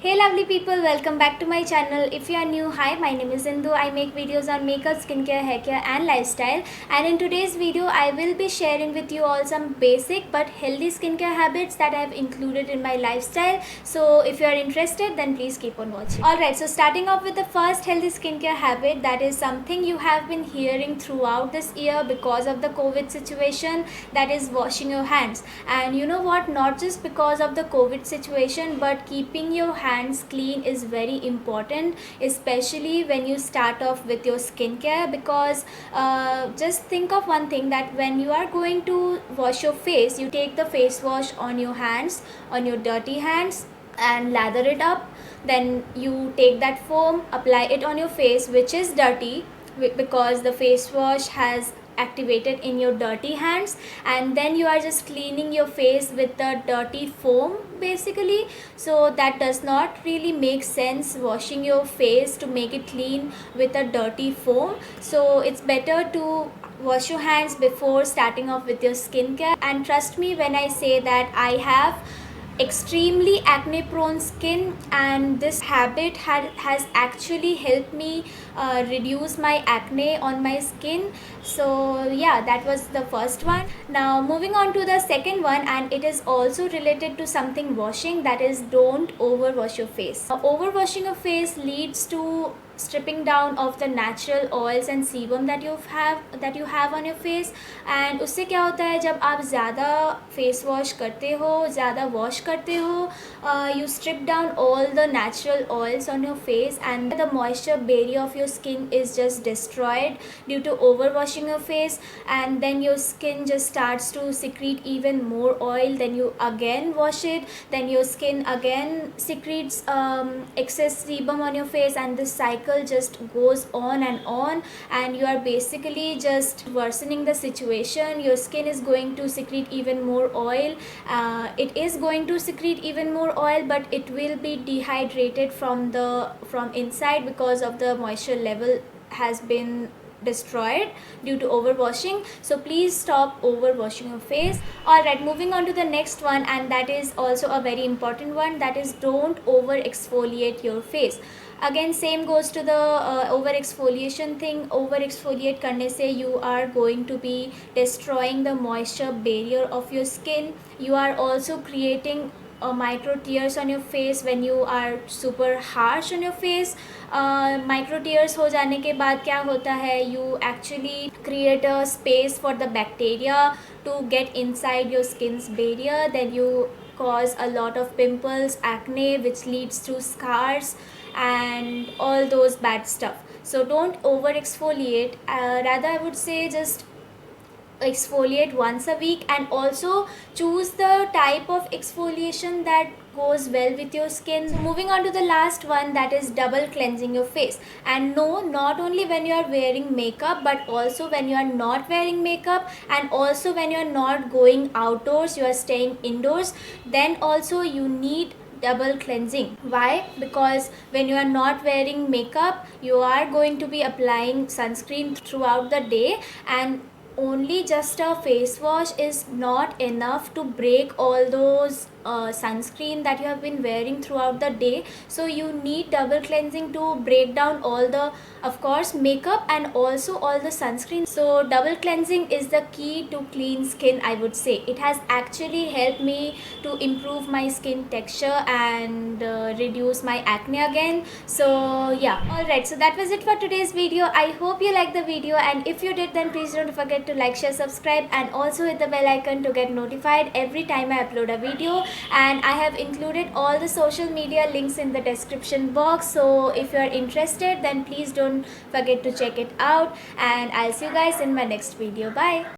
Hey lovely people, welcome back to my channel. If you are new, hi, my name is Indu. I make videos on makeup, skincare, haircare and lifestyle. And in today's video, I will be sharing with you all some basic but healthy skincare habits that I have included in my lifestyle. So if you are interested, then please keep on watching. Alright, so starting off with the first healthy skincare habit, that is something you have been hearing throughout this year because of the COVID situation, that is washing your hands. And you know what, not just because of the COVID situation, but keeping your hands clean is very important, especially when you start off with your skincare. Because just think of one thing, that when you are going to wash your face, you take the face wash on your hands, on your dirty hands, and lather it up. Then you take that foam, apply it on your face which is dirty, because the face wash has activated in your dirty hands, and then you are just cleaning your face with the dirty foam basically. So that does not really make sense, washing your face to make it clean with a dirty foam. So it's better to wash your hands before starting off with your skincare. And trust me when I say that I have extremely acne prone skin, and this habit has actually helped me reduce my acne on my skin. So yeah, that was the first one. Now moving on to the second one, and it is also related to something washing, that is don't over wash your face. Over washing your face leads to stripping down of the natural oils and sebum that you have on your face. And उससे क्या होता है, जब आप ज़्यादा face wash करते हो, ज़्यादा वॉश करते हो, you strip down all the natural oils on your face, and the moisture barrier of your skin is just destroyed due to over washing your face. And then your skin just starts to secrete even more oil, then you again wash it, then your skin again secretes excess sebum on your face, and this cycle just goes on, and you are basically just worsening the situation. Your skin is going to secrete even more oil. It is going to secrete even more oil, but it will be dehydrated from inside, because of the moisture level has been destroyed due to overwashing. So please stop overwashing your face. Alright, moving on to the next one, and that is also a very important one, that is don't over exfoliate your face. Again, same goes to the over exfoliation thing. Over exfoliate करने से you are going to be destroying the moisture barrier of your skin. You are also creating micro tears on your face when you are super harsh on your face. Micro tears हो जाने के बाद क्या होता है, you actually create a space for the bacteria to get inside your skin's barrier. Then you cause a lot of pimples, acne, which leads to scars and all those bad stuff. So don't over exfoliate. Rather, I would say just exfoliate once a week, and also choose the type of exfoliation that goes well with your skin. So moving on to the last one, that is double cleansing your face. And no, not only when you are wearing makeup, but also when you are not wearing makeup, and also when you are not going outdoors, you are staying indoors, then also you need double cleansing. Why? Because when you are not wearing makeup, you are going to be applying sunscreen throughout the day, and only just a face wash is not enough to break all those sunscreen that you have been wearing throughout the day. So you need double cleansing to break down all the, of course, makeup and also all the sunscreen. So double cleansing is the key to clean skin, I would say. It has actually helped me to improve my skin texture and reduce my acne again. So yeah, alright, so that was it for today's video. I hope you liked the video, and if you did, then please don't forget to like, share, subscribe, and also hit the bell icon to get notified every time I upload a video. And I have included all the social media links in the description box, so if you are interested, then please don't forget to check it out, and I'll see you guys in my next video. Bye.